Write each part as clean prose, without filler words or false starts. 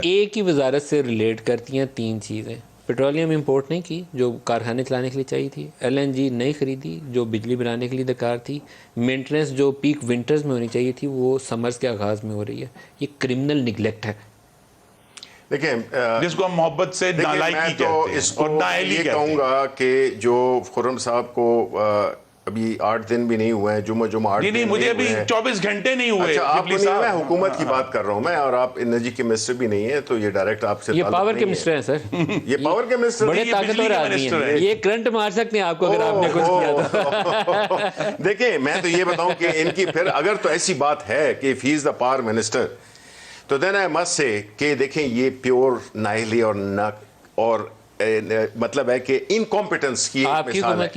ایک ہی وزارت سے ریلیٹ کرتی ہیں تین چیزیں. پیٹرولیم امپورٹ نہیں کی جو کارخانے چلانے کے لیے چاہیے تھی, ایل این جی نہیں خریدی جو بجلی بنانے کے لیے درکار تھی, مینٹننس جو پیک ونٹرز میں ہونی چاہیے تھی وہ سمرز کے آغاز میں ہو رہی ہے. یہ کرمنل نگلیکٹ ہے. دیکھیں جس کو ہم محبت سے نالائکی کہتے ہیں اور نااہلی یہ کہتے کہوں ہیں. گا کہ جو خرم صاحب کو ابھی 8 دن بھی نہیں ہوئے ہیں, جمعہ 8 نہیں دن مجھے ابھی ہوئے ہیں. 24 گھنٹے نہیں ہوئے. اچھا آپ کو شبلی نہیں, میں صاحب حکومت کی بات کر رہا ہوں میں, اور آپ انرجی کے منسٹر بھی نہیں ہیں تو یہ ڈائریکٹ آپ سے یہ تعلق پاور نہیں کے ہے. منسٹر ہیں سر, یہ پاور کے منسٹر بڑے یہ طاقتور بجلی کے آدمی منسٹر ہیں, ہیں. یہ کرنٹ مار سکتے ہیں آپ کو اگر آپ نے کچھ کیا تھا. دیکھیں میں تو یہ بتاؤں کہ ان کی پھر اگر تو ایسی بات ہے کہ فی از دا پاور منسٹر, تو دین آئی مسٹ سے کہ دیکھیں یہ پیور نااہلی اور مطلب ہے کہ انکمپیٹنس کی ایک مثال ہے.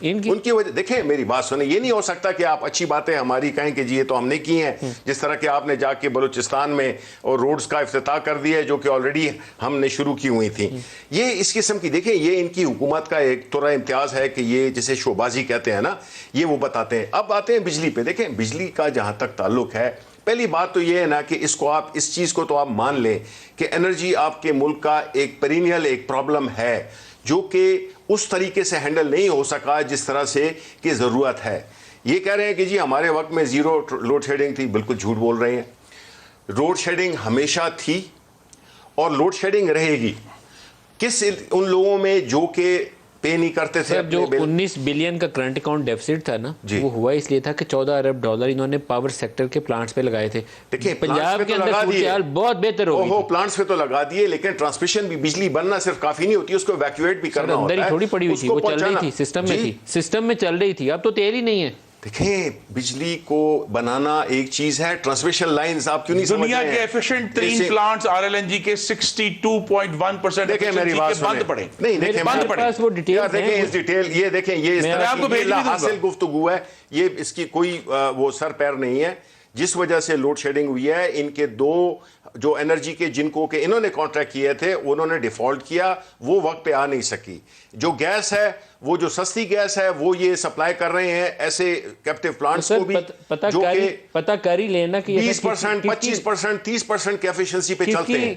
ان کی وجہ دیکھیں میری بات سنیں, یہ نہیں ہو سکتا کہ آپ اچھی باتیں ہماری کہیں کہ جی یہ تو ہم نے کی ہیں, جس طرح کہ آپ نے جا کے بلوچستان میں اور روڈز کا افتتاح کر دیا ہے جو کہ آلریڈی ہم نے شروع کی ہوئی تھیں. یہ اس قسم کی دیکھیں یہ ان کی حکومت کا ایک طرح امتیاز ہے کہ یہ جسے شوبازی کہتے ہیں نا, یہ وہ بتاتے ہیں. اب آتے ہیں بجلی پہ. دیکھیں بجلی کا جہاں تک تعلق ہے, پہلی بات تو یہ ہے نا کہ اس کو آپ اس چیز کو تو آپ مان لیں کہ انرجی آپ کے ملک کا ایک پرینیل ایک پرابلم ہے جو کہ اس طریقے سے ہینڈل نہیں ہو سکا جس طرح سے کہ ضرورت ہے. یہ کہہ رہے ہیں کہ جی ہمارے وقت میں زیرو لوڈ شیڈنگ تھی, بالکل جھوٹ بول رہے ہیں. لوڈ شیڈنگ ہمیشہ تھی اور لوڈ شیڈنگ رہے گی. کس ان لوگوں میں جو کہ پے نہیں کرتے تھے جو 19 بلین کا کرنٹ اکاؤنٹ ڈیفیسٹ تھا نا, وہ ہوا اس لیے تھا کہ 14 ارب ڈالر انہوں نے پاور سیکٹر کے پلانٹس پہ لگائے تھے. پنجاب کے اندر صورتحال بہت بہتر ہو گئی. پلانٹس پہ تو لگا دیے, لیکن ٹرانسمیشن بھی بجلی بننا صرف کافی نہیں ہوتی, اس کو ایویکویٹ بھی کرنا ہوتا ہے. اندر ہی تھوڑی پڑی ہوئی تھی, وہ چل رہی تھی, سسٹم میں تھی, سسٹم میں چل رہی تھی. اب تو تیل ہی نہیں ہے. دیکھیں بجلی کو بنانا ایک چیز ہے, ٹرانسمیشن لائنز آپ کیوں نہیں سمجھ رہے ہیں. دنیا کے ایفیشنٹ ترین plants R L N G کے 62.1% دیکھیں میری بات بند پڑے. نہیں دیکھیں بند پڑے. وہ ڈیٹیل دیکھیں اس ڈیٹیل, یہ دیکھیں یہ اس طرح کی حاصل گفتگو ہے, یہ اس کی کوئی وہ سر پیر نہیں ہے. جس وجہ سے لوڈ شیڈنگ ہوئی ہے, ان کے دو جو انرجی کے جن کو کہ انہوں نے کانٹریکٹ کیے تھے انہوں نے ڈیفالٹ کیا, وہ وقت پہ آ نہیں سکی. جو گیس ہے وہ جو سستی گیس ہے وہ یہ سپلائی کر رہے ہیں ایسے کیپٹیو پلانٹس کو بھی جو کہ پتہ کر ہی لینا کہ 20%, 25%, 30% کی ایفیشنسی پہ چلتے ہیں.